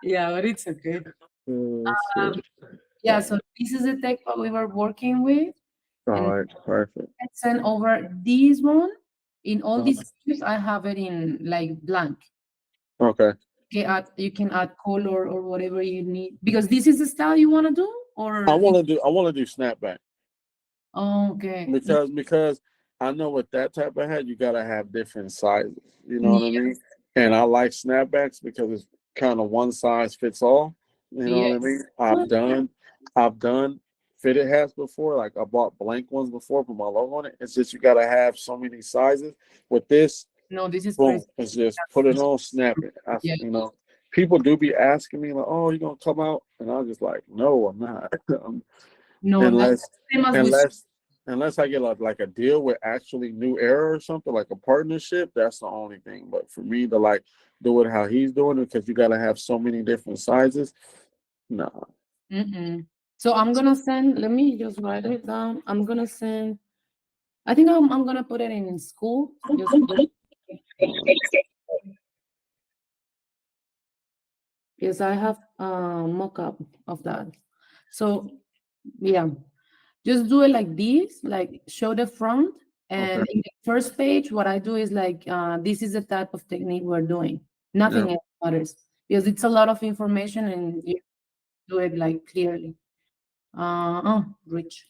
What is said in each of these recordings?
Yeah, but it's okay. Oh, shit. Yeah, so this is the tech that we were working with, All and right, perfect. I sent over this one. In all Uh, these scripts, I have it in like blank. okay. You can add color or whatever you need because this is the style you want to do, or you. I want to do snapback Oh, okay. because I know with that type of hat you gotta have different sizes. You know what I Yeah, mean? And I like snapbacks because it's kind of one size fits all. You know what I mean? yes. I've done fitted hats before. Like I bought blank ones before, put my logo on it. It's just you gotta have so many sizes. With this, No, this is boom, crazy. it's just put it on, snap it. Yeah. People do be asking me like, "Oh, you gonna come out?" And I'm just like, "No, I'm not." No, that's unless the same as with. unless unless I get like a deal with actually New Era or something like a partnership. That's the only thing. But for me to like do it how he's doing it, because you got to have so many different sizes. Nah. Mm-mm. So I'm gonna send. Let me just write it down. I'm gonna send. I think I'm gonna put it in school. Just because I have a mock-up of that. So yeah, just do it like this. Like show the front, Okay. and in the first page, what I do is like this is the type of technique we're doing. Yeah. Nothing else matters because it's a lot of information, and you do it like clearly. Rich.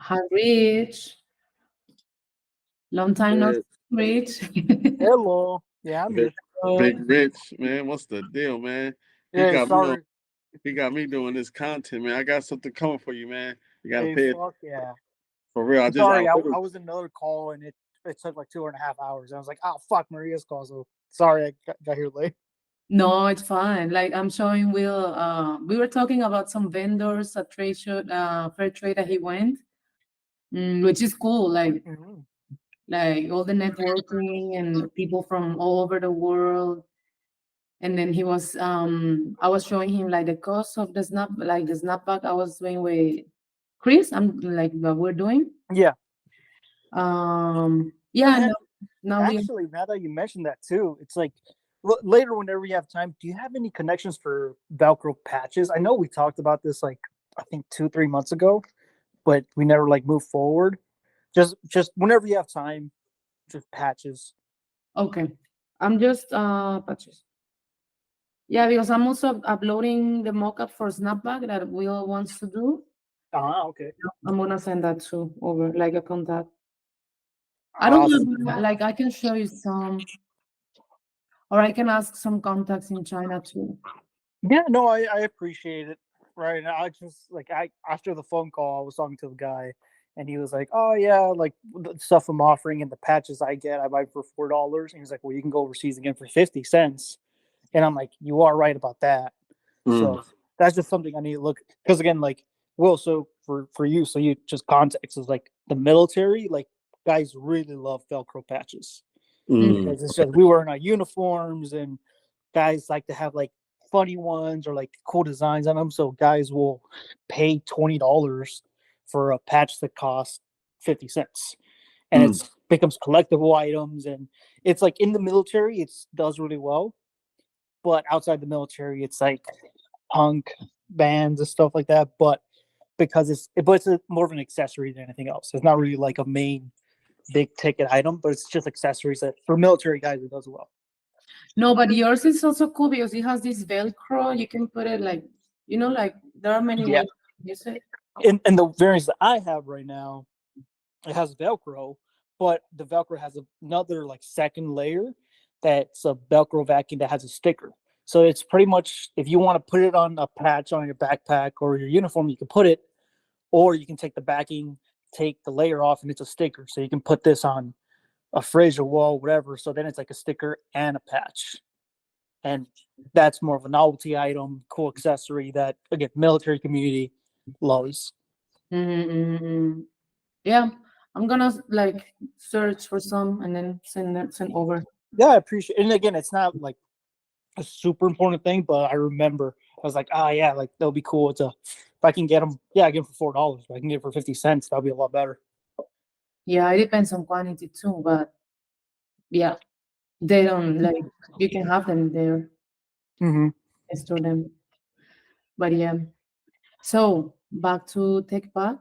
Hi, Rich. Long time no see, Big, Rich. Hello. Yeah, I'm big, here. Oh, big Rich, man. What's the deal, man? He Hey, got me on. sorry. He got me doing this content, man. I got something coming for you, man. You got to Hey, pay it fuck yeah. for real. Sorry, I was in another call and it took like 2.5 hours. I was like, oh fuck, Maria's call. So sorry, I got here late. no, it's fine. Like I'm showing Will. We were talking about some vendors at trade show, fair trade that he went, which is cool. Mhm. Like all the networking and people from all over the world. And then I was showing him like the cost of the snapback I was doing with Chris. I'm like what we're doing. Yeah. Yeah, Have, now we. actually, now that you mentioned that too, it's like later whenever you have time, do you have any connections for Velcro patches? I know we talked about this like I think 2-3 months ago, but we never like moved forward. Just whenever you have time, just patches. Okay. I'm just patches. Yeah, because I'm also uploading the mockup for Snapback that Will wants to do. Ah, okay. I'm gonna send that too over like a contact. I don't Awesome. know, like I can show you some, or I can ask some contacts in China too. Yeah, no, I appreciate it. Right. And I just like I after the phone call I was talking to the guy and he was like, oh yeah, like the stuff I'm offering and the patches I get, I buy for $4. And he's like, well, you can go overseas again for 50 cents. And I'm like, you are right about that. Mm, So that's just something I need to look because again, like, well, so for you, so you just context is like the military, like guys really love Velcro patches mm, because it's just we wearing our uniforms and guys like to have like funny ones or like cool designs on them. So guys will pay $20 for a patch that costs 50 cents, and mm, it's becomes collectible items. And it's like in the military, it does really well, but outside the military, it's like punk bands and stuff like that. But because but it's more of an accessory than anything else. It's not really like a main big ticket item, but it's just accessories that for military guys it does well. No, but yours is also cool because it has this Velcro. You can put it like, like there are many Yeah. ways to use it. And the variants that I have right now, it has Velcro, but the Velcro has another like second layer that's a Velcro vacuum that has a sticker. So it's pretty much if you want to put it on a patch on your backpack or your uniform, you can put it, or you can take the backing, take the layer off, and it's a sticker. So you can put this on a fridge or wall, whatever. So then it's like a sticker and a patch. And that's more of a novelty item, cool accessory that again military community loves. Mm-hmm. Yeah, I'm gonna like search for some and then send over. Yeah, I appreciate it. And again, it's not like a super important thing, but I remember I was like, oh yeah, like that'll be cool to if I can get them. Yeah, I get them for $4. If I can get it for 50 cents, that'll be a lot better. Yeah, it depends on quantity too, but yeah, they don't like you can have them there Hmm. and store them. But yeah. So back to Techpack.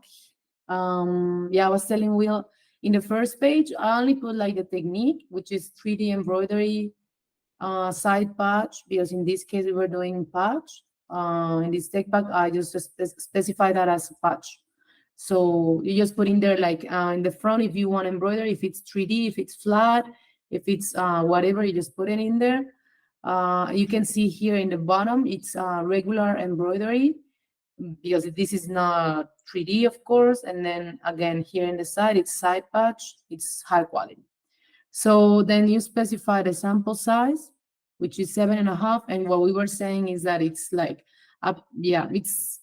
Yeah, I was telling Will in the first page, I only put like the technique, which is 3D embroidery, side patch, because in this case we were doing patch. In this Techpack, I just specify that as a patch. So you just put in there like in the front if you want embroidery, if it's 3D, if it's flat, if it's whatever, you just put it in there. You can see here in the bottom, it's regular embroidery because this is not 3D, of course. And then again, here in the side, it's side patch, it's high quality. So then you specify the sample size, which is 7.5. And what we were saying is that it's like, yeah, it's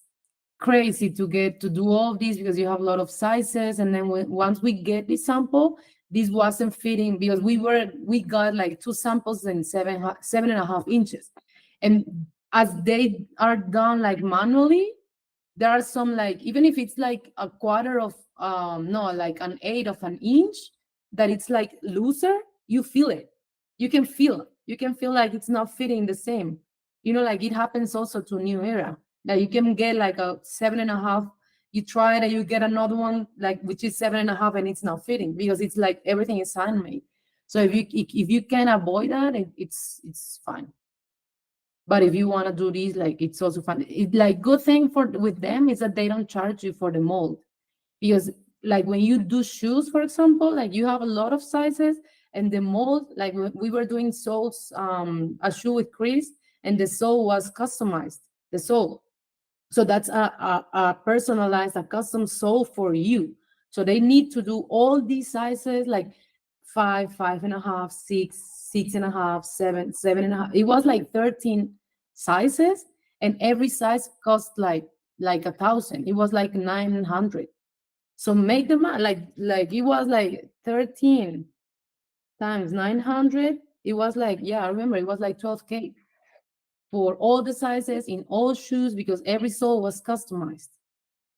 crazy to get to do all of this because you have a lot of sizes. And then once we get the sample, this wasn't fitting because we got like two samples in 7.5 inches. And as they are done like manually, there are some like even if it's like a quarter of no like an eighth of an inch that it's like looser, you feel it, you can feel like it's not fitting the same, like it happens also to New Era, that you can get like a 7.5, you try it and you get another one like which is 7.5 and it's not fitting because it's like everything is handmade. So if you can avoid that, it's fine. But if you want to do this, like it's also fun. Like good thing for with them is that they don't charge you for the mold because like when you do shoes, for example, like you have a lot of sizes and the mold, like we were doing soles, a shoe with Chris, and the sole was customized. The sole, so that's a personalized, a custom sole for you. So they need to do all these sizes, like 5.5, 6.5, 7.5. It was like 13 sizes, and every size cost like 1,000. It was like 900. So make the math, like it was like 13 times 900. It was like, yeah, I remember it was like 12K for all the sizes in all shoes because every sole was customized.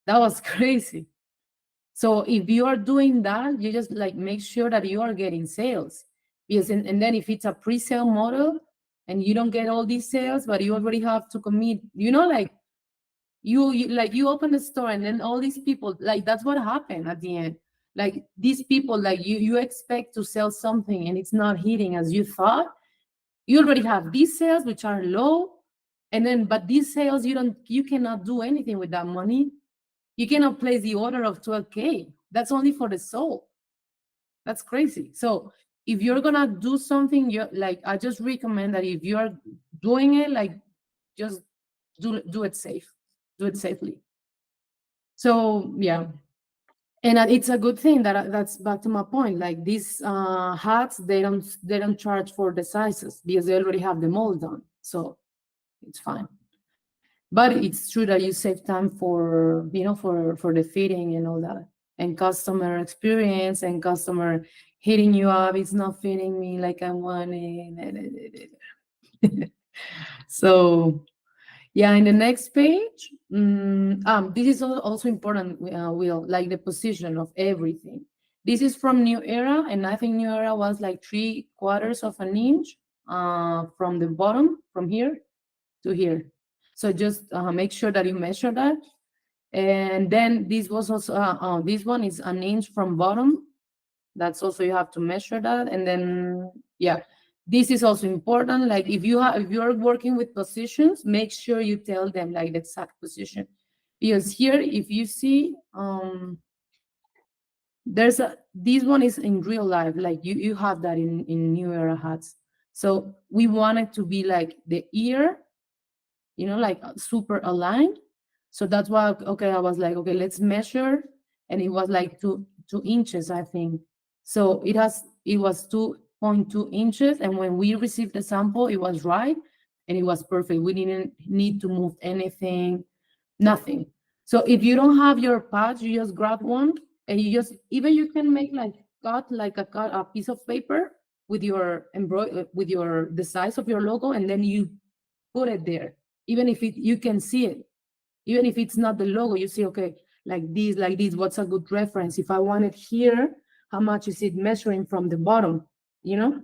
That was crazy. So if you are doing that, you just like make sure that you are getting sales. Because and then if it's a pre-sale model and you don't get all these sales, but you already have to commit, like you like you open the store and then all these people, like that's what happened at the end. Like these people, like you expect to sell something and it's not hitting as you thought. You already have these sales which are low, and then but these sales you cannot do anything with that money. You cannot place the order of 12K. That's only for the soul. That's crazy. So if you're gonna do something, you like I just recommend that if you're doing it, like just do it safe. Do it safely. So yeah. And it's a good thing that that's back to my point. Like these hats, they don't charge for the sizes because they already have the mold done. So it's fine. But it's true that you save time for the fitting and all that, and customer experience and customer hitting you up. It's not fitting me like I want it. So yeah, in the next page, this is also important. Will like the position of everything. This is from New Era, and I think New Era was like 3/4 of an inch from the bottom, from here to here. So just make sure that you measure that. And then this was also, this one is an inch from bottom. That's also, you have to measure that. And then, yeah, this is also important. Like if you're working with positions, make sure you tell them like the exact position. Because here, if you see, this one is in real life, like you have that in New Era hats. So we want it to be like the ear, like super aligned. So that's why, okay, I was like, okay, let's measure. And it was like 2 inches, I think. So it was 2.2 inches. And when we received the sample, it was right. And it was perfect. We didn't need to move anything, nothing. So if you don't have your patch, you just grab one and even you can make like a piece of paper with your the size of your logo, and then you put it there. Even if you can see it, even if it's not the logo, you see, okay, like this, what's a good reference? If I want it here, how much is it measuring from the bottom, you know,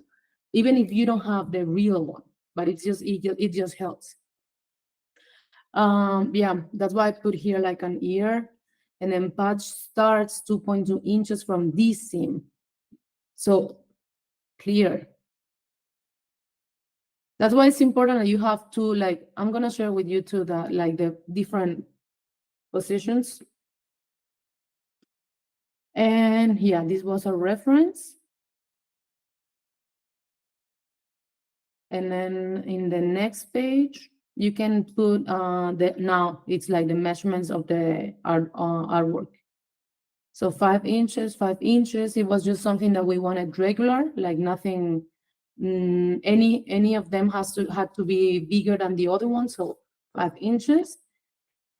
even if you don't have the real one, but it just helps. Yeah, that's why I put here like an ear, and then patch starts 2.2 inches from this seam. So clear. That's why it's important that you have to, like, I'm gonna share with you too that like the different positions. And yeah, this was a reference. And then in the next page, you can put now it's like the measurements of the artwork. So 5 inches, 5 inches. It was just something that we wanted regular, like nothing. Any of them had to be bigger than the other one. So 5 inches.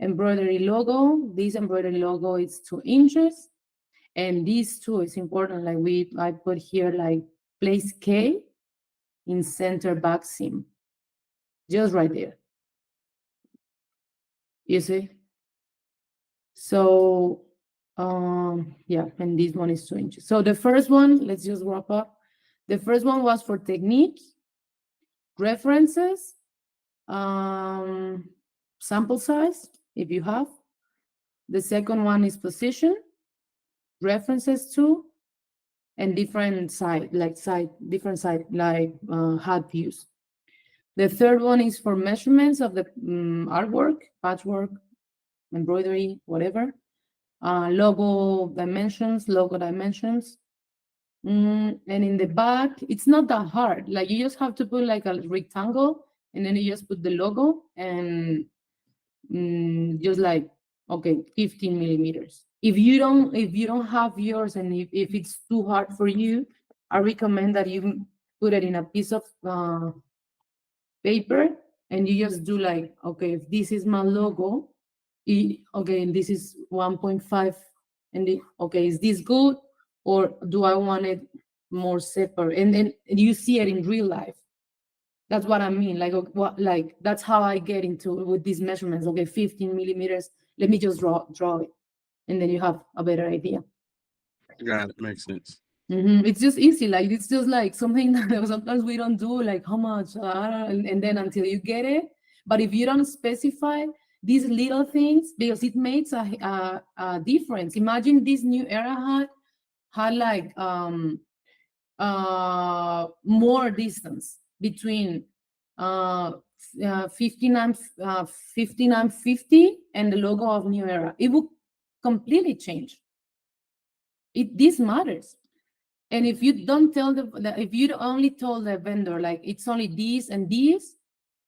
Embroidery logo. This embroidery logo is 2 inches, and these two is important. Like I put here like place K in center back seam, just right there. You see? So yeah, and this one is 2 inches. So the first one, let's just wrap up. The first one was for technique, references, sample size, if you have. The second one is position, references too, and different different side, like hat views. The third one is for measurements of the artwork, patchwork, embroidery, whatever. Logo dimensions. And in the back, it's not that hard. Like you just have to put like a rectangle, and then you just put the logo and just like, okay, 15 millimeters. If you don't have yours, and if it's too hard for you, I recommend that you put it in a piece of paper, and you just do like, okay, if this is my logo, okay, and this is 1.5, and okay, is this good, or do I want it more separate? And then you see it in real life. That's what I mean. Like that's how I get into with these measurements. Okay, 15 millimeters. Let me just draw it, and then you have a better idea. Got it. Makes sense. It's just easy. Like it's just like something that sometimes we don't do. Like how much, and then until you get it. But if you don't specify these little things, because it makes a difference. Imagine this new era had like more distance between 59 5950 and the logo of new era. It would completely change. This matters. And if you don't tell if you only told the vendor like it's only these and these,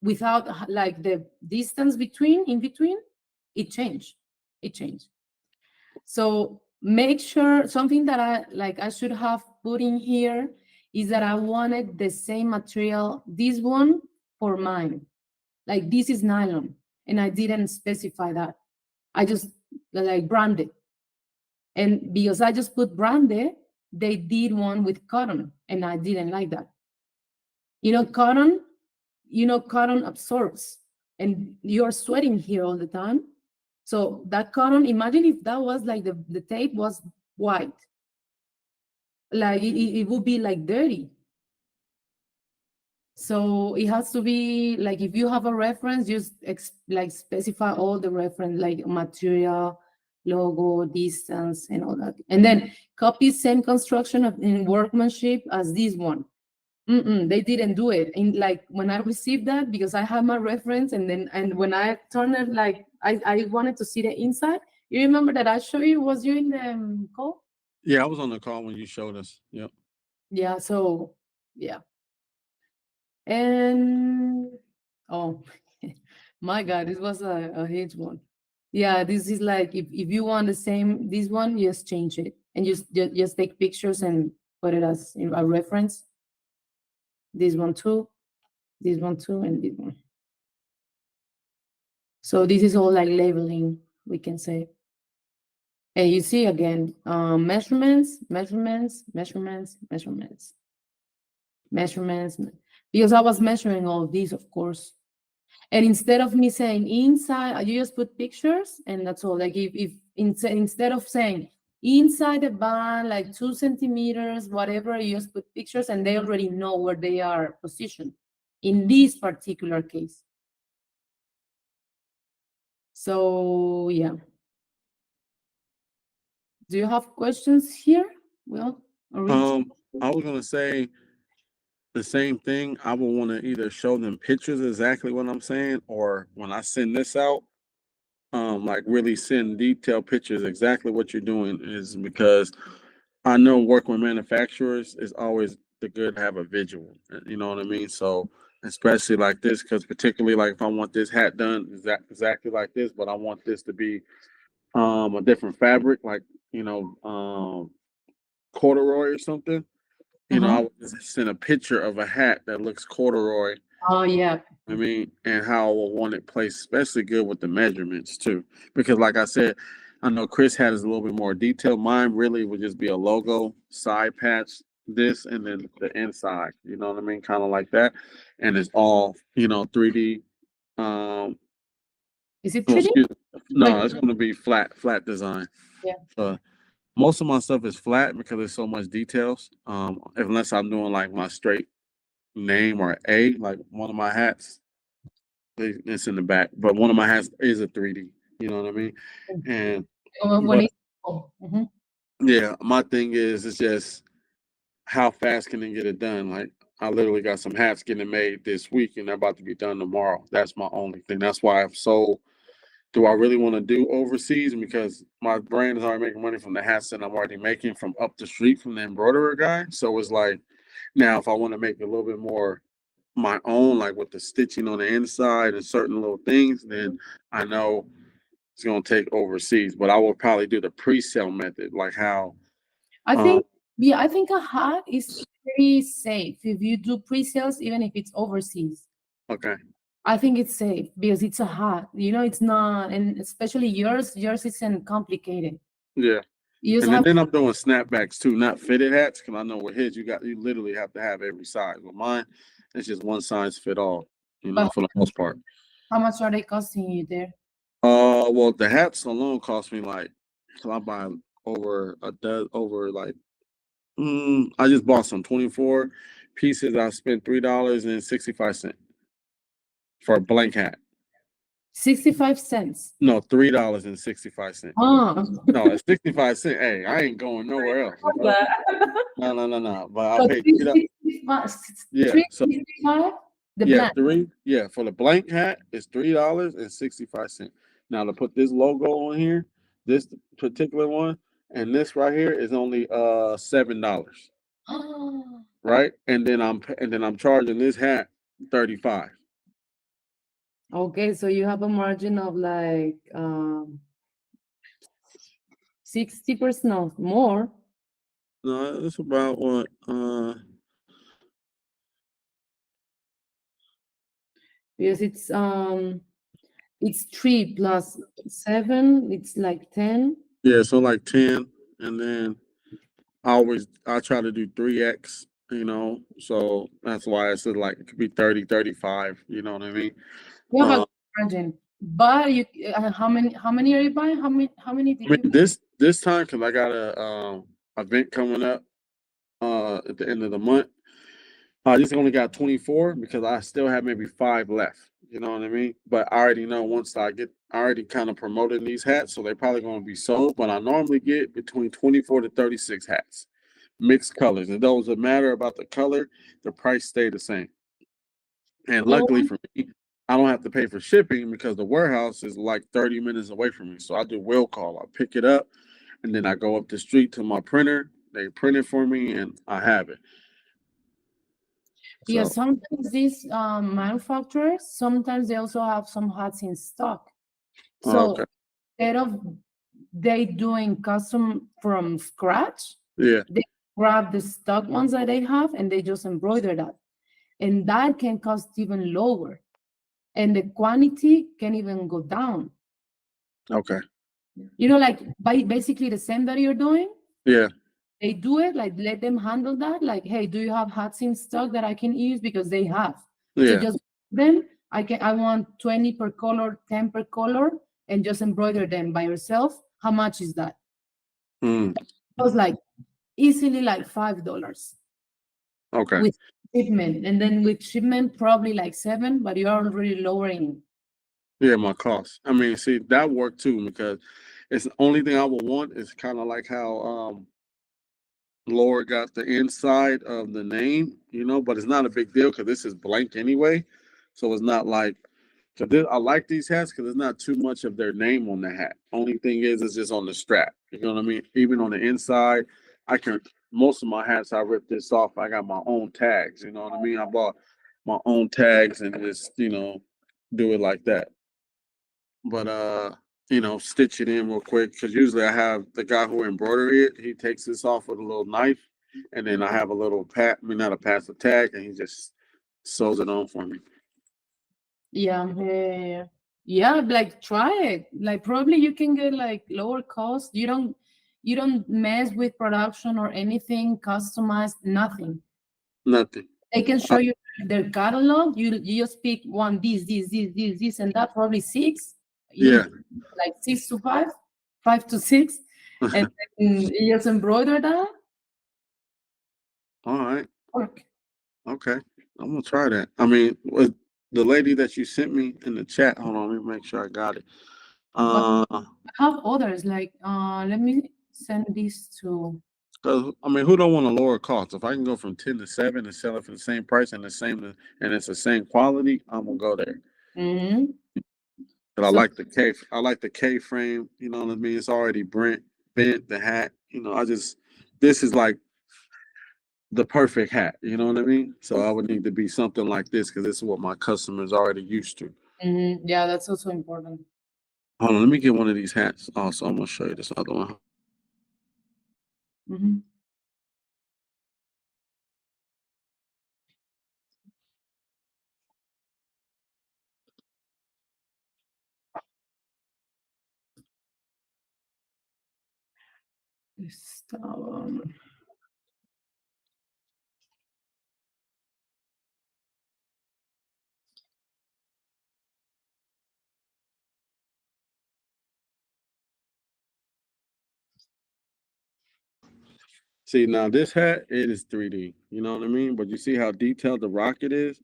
without like the distance in between, it changed. So make sure, something that I should have put in here is that I wanted the same material, this one for mine. Like this is nylon, and I didn't specify that. I just like branded. And because I just put branded, they did one with cotton, and I didn't like that. Cotton absorbs, and you're sweating here all the time. So that cotton, imagine if that was like the tape was white, like it would be like dirty. So it has to be like, if you have a reference, just like specify all the reference, like material, logo, distance, and all that. And then copy same construction in workmanship as this one. They didn't do it. And like when I received that, because I have my reference, and when I turned it, like I wanted to see the inside. You remember that I showed you? Was you in the call? Yeah, I was on the call when you showed us. Yep. Yeah. So yeah. And oh my God, this was a huge one. Yeah, this is like, if you want the same, this one, just change it and just take pictures and put it as a reference. This one too, and this one. So this is all like labeling, we can say. And you see again, measurements, because I was measuring all of these, of course. And instead of me saying inside, you just put pictures, and that's all. Like if instead of saying inside the band, like 2 centimeters, whatever. You just put pictures, and they already know where they are positioned in this particular case. So yeah. Do you have questions here? Well, I was gonna say the same thing. I would want to either show them pictures exactly what I'm saying, or when I send this out, like really send detailed pictures exactly what you're doing, is because I know working with manufacturers is always the good to have a visual. You know what I mean? So especially like this, because particularly like if I want this hat done exactly like this, but I want this to be a different fabric, like you know, corduroy or something. You know, I uh-huh. would just send a picture of a hat that looks corduroy. Oh yeah. I mean, and how I would want it placed, especially good with the measurements too. Because, like I said, I know Chris had is a little bit more detailed. Mine really would just be a logo, side patch, this, and then the inside. You know what I mean? Kind of like that. And it's all, 3D. Um, Is it well, 3D? excuse Like no, it's going to be flat design. yeah. So most of my stuff is flat because there's so much details. Unless I'm doing like my straight name or A, like one of my hats, it's in the back. But one of my hats is a 3D. You know what I mean? And When but it's oh, mhm. yeah, my thing is it's just how fast can they get it done? Like I literally got some hats getting made this week and they're about to be done tomorrow. That's my only thing. That's why I'm so do I really want to do overseas? Because my brand is already making money from the hats that I'm already making from up the street from the embroiderer guy. So it's like now if I want to make a little bit more my own, like with the stitching on the inside and certain little things, then I know it's gonna take overseas. But I will probably do the pre-sale method, like how I um think yeah, I think a hat is pretty safe if you do pre-sales, even if it's overseas. okay. I think it's safe because it's a hat. It's not, and especially yours isn't complicated. Yeah. You just And then, have, then I'm doing snapbacks too, not fitted hats, because I know with his you literally have to have every size. With mine, it's just one size fit all, but for the most part. how much are they costing you there? Well, the hats alone cost me like, so I buy over a dozen, over like, I just bought some 24 pieces. I spent $3.65 for a blank hat. 65 cents. No, $3.65. Oh. No, it's 65 cents. Hey, I ain't going nowhere else. No, no, no, no. But I So paid Yeah. So 365, the black. for the blank hat it's $3.65. Now to put this logo on here, this particular one, and this right here is only $7, right? And then I'm charging this hat 35. Okay, so you have a margin of like 60%, no, more, No, it's about what because it's 3 plus 7, it's like 10. yeah, so like 10, and then I try to do 3x, so that's why I said like it could be 30, 35, you know what I mean? You have a Uh, good margin, but how many are you buying? How many I did mean you? this time because I got a event coming up at the end of the month. I just only got 24 because I still have maybe 5 left. You know what I mean? But I already know I already kind of promoted these hats, so they're probably going to be sold. But I normally get between 24 to 36 hats, mixed colors. It doesn't matter about the color, the price stay the same. And Yeah, luckily for me, I don't have to pay for shipping because the warehouse is like 30 minutes away from me. So I do will call. I pick it up and then I go up the street to my printer. They print it for me and I have it. yeah. So Sometimes these manufacturers, sometimes they also have some hats in stock. So okay. instead of they doing custom from scratch, Yeah. they grab the stock ones that they have and they just embroider that. And that can cost even lower. And the quantity can even go down. Okay. Like basically the same that you're doing, Yeah. they do it, like let them handle that. Like, hey, do you have hats in stock that I can use? Because they have. So Yeah. just them, I want 20 per color, 10 per color, and just embroider them by yourself. How much is that? Mm, It was like easily like $5 okay. with shipment, and then with shipment probably like 7, but you're already lowering. Yeah, my cost. I mean, see, that worked too because it's the only thing I would want is kind of like how Laura got the inside of the name, but it's not a big deal because this is blank anyway. So it's not like, cause I like these hats because there's not too much of their name on the hat. Only thing is, it's just on the strap. You know what I mean? Even on the inside, I can, most of my hats, I ripped this off. I got my own tags. You know what I mean? I bought my own tags and just, do it like that. But stitch it in real quick because usually I have the guy who embroidered it. He takes this off with a little knife, and then I have a little not a pass, a tag, and he just sews it on for me. Yeah, yeah, yeah, yeah. Yeah, like try it. Like probably you can get like lower cost. You don't mess with production or anything customized, nothing. Nothing. They can Uh, show you their catalog. You just pick one, this, and that, probably six. You yeah. like 6 to 5, 5 to 6, and then you just embroider that. All right. Work. Okay. I'm gonna try that. I mean, with the lady that you sent me in the chat. Hold on, let me make sure I got it. But Uh, I have others like let me send this to. 'Cause, I mean, who don't want a lower cost? If I can go from 10 to 7 and sell it for the same price and it's the same quality, I'm gonna go there. Mhm. But So I like the K frame. You know what I mean? It's already bent the hat. This is like the perfect hat. You know what I mean? So I would need to be something like this because this is what my customers already used to. yeah, that's also important. Hold on, let me get one of these hats. Also, I'm gonna show you this other one. Mhm. This, See, now this hat, it is 3D. You know what I mean? But you see how detailed the rocket is?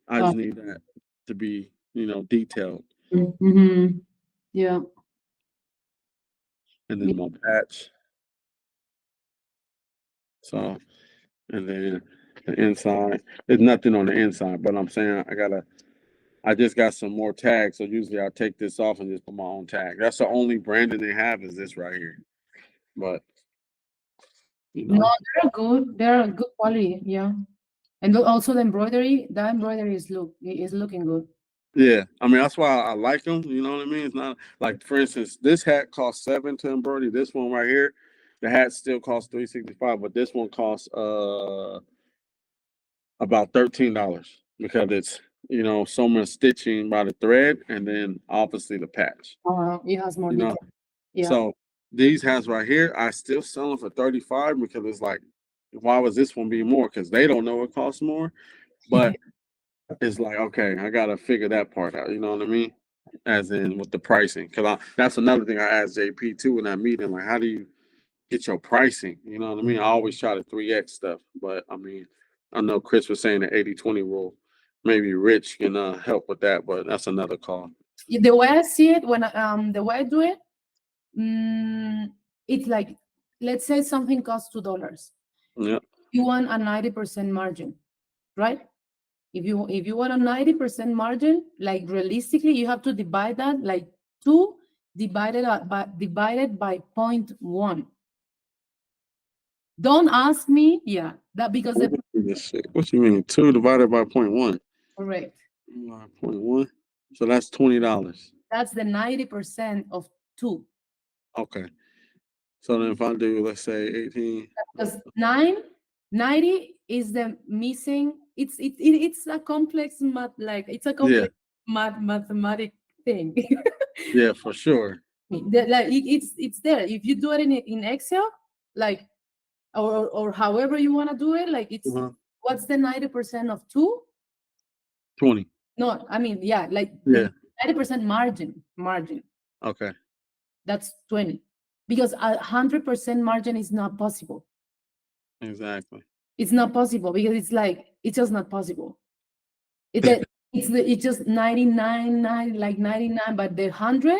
I uh, just need that to be, detailed. yeah. And then my patch. So, and then the inside. There's nothing on the inside, but I'm saying I just got some more tags. So usually I take this off and just put my own tag. That's the only branding they have is this right here. But you No, know, they're good. They're good quality. Yeah, and also the embroidery. That embroidery is looking good. yeah. I mean that's why I like them. You know what I mean? It's not like, for instance, this hat costs 7 to embroider. This one right here, the hat still costs $365, but this one costs about $13 because it's so much stitching by the thread and then obviously the patch. It has more You know, detail. Yeah. so these hats right here, I still sell them for 35 because it's like, why was this one be more? Because they don't know it costs more, but it's like, okay, I gotta figure that part out. You know what I mean? As in with the pricing, because that's another thing I asked JP too in that meeting. Like, how do you get your pricing? You know what I mean? I always try to 3x stuff, but I mean, I know Chris was saying the 80/20 rule. Maybe Rich can help with that, but that's another call. The way I see it, the way I do it, it's like, let's say something costs $2. Yeah, You want a 90% margin, right? If you want a 90% margin, like realistically, you have to divide that like 2 divided by 0.1. Don't ask me, yeah, that because the this shit. What you mean? 2 divided by 0.1? correct. 0.1. So that's $20. That's the 90% of 2. Okay. So then if I do, let's say 18. Because 90 is the missing. It's a complex it's a Yeah, complex mathematic thing. yeah, for sure. Like it's there. If you do it in Excel, like or however you want to do it, like it's Uh-huh. what's the 90% of 2? 20. No, I mean, yeah, like the Yeah. 90% margin. Okay. That's 20. because 100% margin is not possible. Exactly. It's not possible because it's like it's just not possible. It's just 99, like 99, but the 100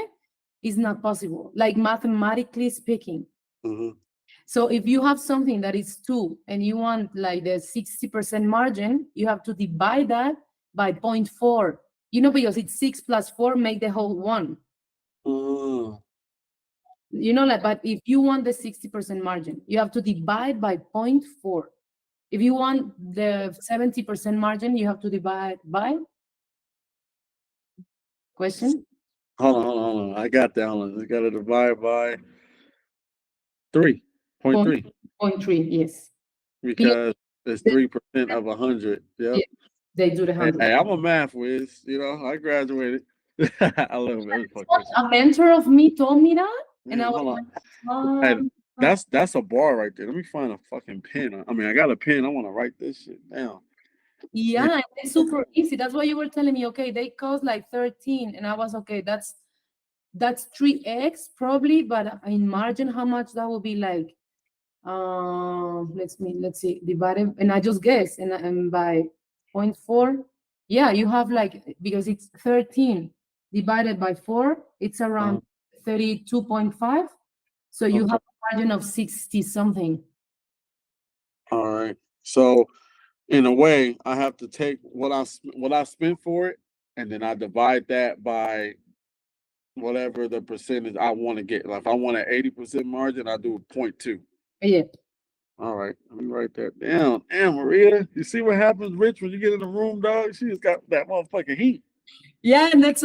is not possible, like mathematically speaking. Mhm. So if you have something that is 2 and you want like the 60% margin, you have to divide that by 0.4, because it's 6 plus 4 make the whole 1. Mm. Like, but if you want the 60% margin, you have to divide by 0.4. If you want the 70% margin, you have to divide by question. Hold on. I got that. Hold on. I got to divide by 3.3 0.3, yes. because it's 3% of 100. Yep. Yeah, they do the 100. Hey, I'm a math whiz. I graduated. I love it. A mentor of me told me that, and I was Hold like, on. Hey, that's a bar right there. Let me find a fucking pen. I mean, I got a pen. I want to write this shit down. yeah, it's super easy. That's why you were telling me, okay, they cost like 13, and I was okay. That's 3x probably, but in margin, how much that would be like? Let's see, divided, and I just guess, and by 0.4, yeah, you have like, because it's 13 divided by 4, it's around 32.5. So you have a margin of 60 something. All right. So in a way, I have to take what I spent for it, and then I divide that by whatever the percentage I want to get. Like if I want an 80% margin, I do 0.2. Yeah. All right, let me write that down. And Maria, you see what happens, Rich, when you get in the room, dog? She just got that motherfucking heat. Yeah, next